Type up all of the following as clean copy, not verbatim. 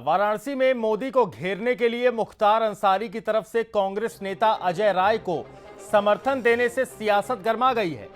वाराणसी में मोदी को घेरने के लिए मुख्तार अंसारी की तरफ से कांग्रेस नेता अजय राय को समर्थन देने से सियासत गर्मा गई है।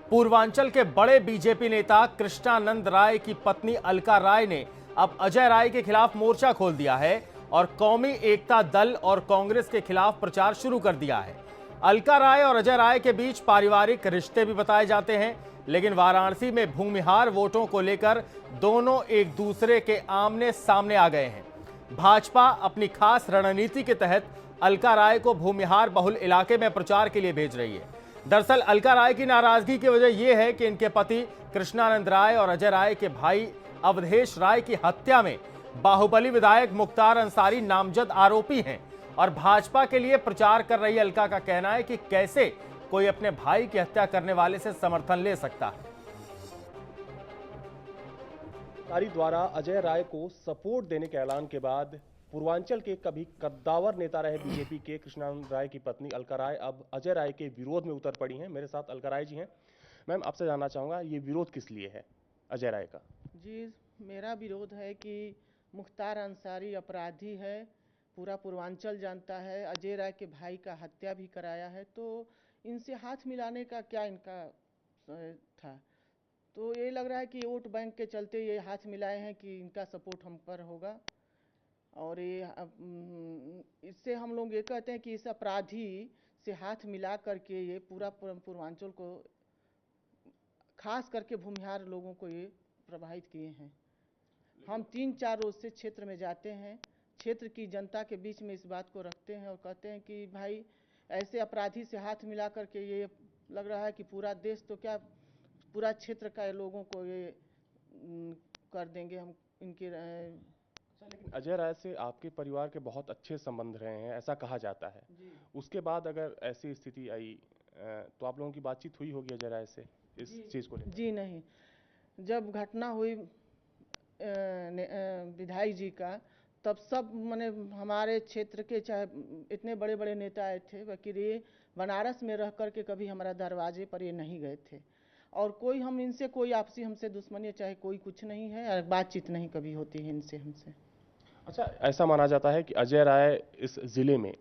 पूर्वांचल के बड़े बीजेपी नेता कृष्णानंद राय की पत्नी अलका राय ने अब अजय राय के खिलाफ मोर्चा खोल दिया है और कौमी एकता दल और कांग्रेस के खिलाफ प्रचार शुरू कर दिया है। अलका राय और अजय राय के बीच पारिवारिक रिश्ते भी बताए जाते हैं, लेकिन वाराणसी में भूमिहार वोटों को लेकर दोनों एक दूसरे के आमने सामने आ गए हैं। भाजपा अपनी खास रणनीति के तहत अलका राय को भूमिहार बहुल इलाके में प्रचार के लिए भेज रही है। दरअसल अलका राय की नाराजगी की वजह यह है कि इनके पति कृष्णानंद राय और अजय राय के भाई अवधेश राय की हत्या में बाहुबली विधायक मुख्तार अंसारी नामजद आरोपी हैं और भाजपा के लिए प्रचार कर रही अलका का कहना है कि कैसे कोई अपने भाई की हत्या करने वाले से समर्थन ले सकता है। अंसारी द्वारा अजय राय को सपोर्ट देने के ऐलान के बाद पूर्वांचल के कभी कद्दावर नेता रहे बीजेपी के कृष्णानंद राय की पत्नी अलका राय अब अजय राय के विरोध में उतर पड़ी हैं। मेरे साथ अलका राय जी हैं। मैम, आपसे जानना चाहूंगा, ये विरोध किस लिए है अजय राय का? जी, मेरा विरोध है कि मुख्तार अंसारी अपराधी है, पूरा पूर्वांचल जानता है। अजय राय के भाई का हत्या भी कराया है, तो इनसे हाथ मिलाने का क्या इनका था। तो ये लग रहा है कि वोट बैंक के चलते ये हाथ मिलाए हैं कि इनका सपोर्ट हम पर होगा। और ये इससे हम लोग ये कहते हैं कि इस अपराधी से हाथ मिला करके ये पूरा पूर्वांचल को, खास करके भूमिहार लोगों को ये प्रभावित किए हैं। हम 3-4 रोज से क्षेत्र में जाते हैं, क्षेत्र की जनता के बीच में इस बात को रखते हैं और कहते हैं कि भाई ऐसे अपराधी से हाथ मिला करके ये लग रहा है कि पूरा देश तो क्या पूरा क्षेत्र का लोगों को ये कर देंगे हम इनके। लेकिन अजय राय से आपके परिवार के बहुत अच्छे संबंध रहे हैं, ऐसा कहा जाता है। उसके बाद अगर ऐसी स्थिति आई तो आप लोगों की बातचीत हुई होगी अजय राय से इस चीज को लेकर? जी नहीं, जब घटना हुई विधायक जी का, तब सब माने हमारे क्षेत्र के चाहे इतने बड़े बड़े नेता आए थे, बाकी ये बनारस में रह कर के कभी हमारा दरवाजे पर ये नहीं गए थे। और कोई हम इनसे कोई आपसी हमसे दुश्मनी चाहे कोई कुछ नहीं है, बातचीत नहीं कभी होती है इनसे हमसे। अच्छा, ऐसा माना जाता है कि अजय राय इस जिले में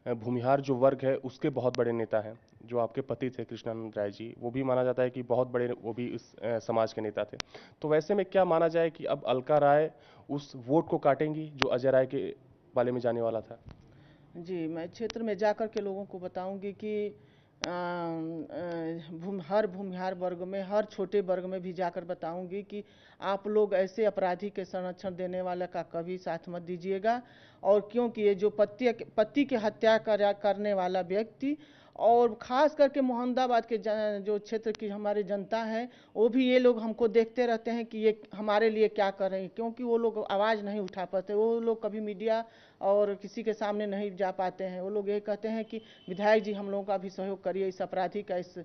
भूमिहार जो वर्ग है उसके बहुत बड़े नेता हैं। जो आपके पति थे कृष्णानंद राय जी, वो भी माना जाता है कि बहुत बड़े, वो भी इस समाज के नेता थे। तो वैसे में क्या माना जाए कि अब अलका राय उस वोट को काटेंगी जो अजय राय के बाले में जाने वाला था? जी, मैं क्षेत्र में जाकर के लोगों को बताऊंगी कि हर भूमिहार वर्ग में, हर छोटे वर्ग में भी जाकर बताऊंगी कि आप लोग ऐसे अपराधी के संरक्षण देने वाले का कभी साथ मत दीजिएगा। और क्योंकि ये जो पति की हत्या करने वाला व्यक्ति, और ख़ास करके मोहम्मदाबाद के जो क्षेत्र की हमारी जनता है, वो भी ये लोग हमको देखते रहते हैं कि ये हमारे लिए क्या कर रहे हैं, क्योंकि वो लोग आवाज़ नहीं उठा पाते। वो लोग कभी मीडिया और किसी के सामने नहीं जा पाते हैं। वो लोग ये कहते हैं कि विधायक जी हम लोगों का भी सहयोग करिए, इस अपराधी का इस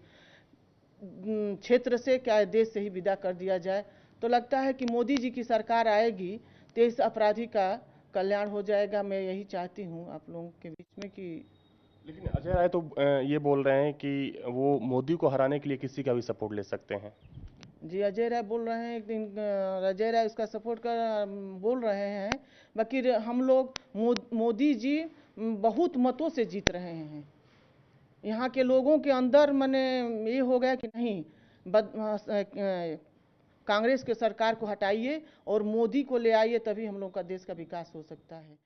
क्षेत्र से क्या देश से ही विदा कर दिया जाए। तो लगता है कि मोदी जी की सरकार आएगी तो इस अपराधी का कल्याण हो जाएगा। मैं यही चाहती हूँ आप लोगों के बीच में कि। लेकिन अजय राय तो ये बोल रहे हैं कि वो मोदी को हराने के लिए किसी का भी सपोर्ट ले सकते हैं। जी, अजय राय बोल रहे हैं, एक दिन अजय राय उसका सपोर्ट कर बोल रहे हैं, बाकी हम लोग मोदी जी बहुत मतों से जीत रहे हैं। यहाँ के लोगों के अंदर मने ये हो गया कि नहीं, कांग्रेस के सरकार को हटाइए और मोदी को ले आइए, तभी हम लोग का देश का विकास हो सकता है।